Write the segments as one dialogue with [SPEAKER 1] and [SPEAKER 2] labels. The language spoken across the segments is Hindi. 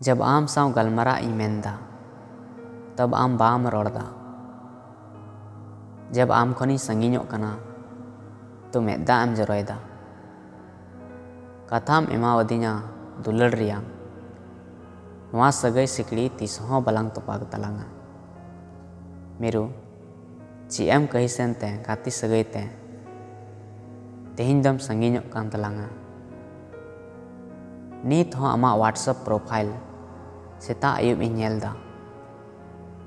[SPEAKER 1] जब आम साव गलमरा इन मेनदा तब आम बाम रोड़दा। जब आम खनी संगीñोग कना तो मेदा एम जरोयदा। कथाम एमावदिñा दुलड़ रियां नोआ सगई सिकड़ी तीसहों बलांग तोपाग तलांगा। मिरु ची एम कही सेनते गाती सगईते तेहिñ दम संगीñोग कान तलांगा। नीत हों आमा व्हाट्सएप प्रोफाइल सेता आयुब इन नेलदा।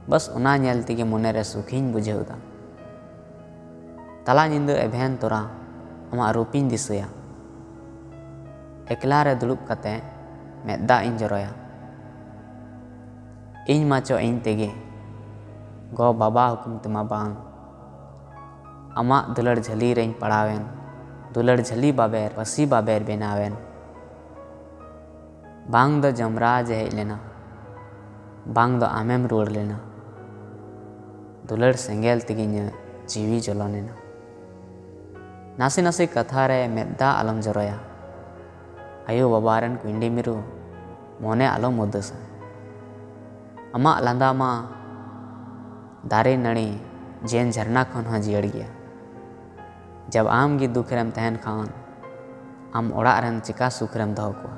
[SPEAKER 1] बस उना नेल तेगे मोने रे सुखीñ बुझेउदा। तला निंदा एभेन तोरा आमा रूपीñ दिसया। एकला रे दुड़ुब कते मेदा इन जरोया। इन माचो इन तेगे गो बाबा हुकुम तेमा बांग आमा दुलड़ झली रेñ पड़ावेन दुलड़ झली बाबेर पसी बाबेर बेनावेन बांग दो जमराज हेज लेना बांग दो आमेम रुड़ लेना दुलड़ सेंगेल तेगिñ जीवी जलोनेना। नासी नासी कथा रे मेदा आलम जरोया। आयो बाबारेन कुंडी मिरु मोने आलम उदसा। आमा लांदा मा दारे नड़ी जेन झरना खन हाँ जियड़ गया। जब आम गी दुख रेम तहन खान आम ओड़ा रेन चिका सुख रेम दहो को।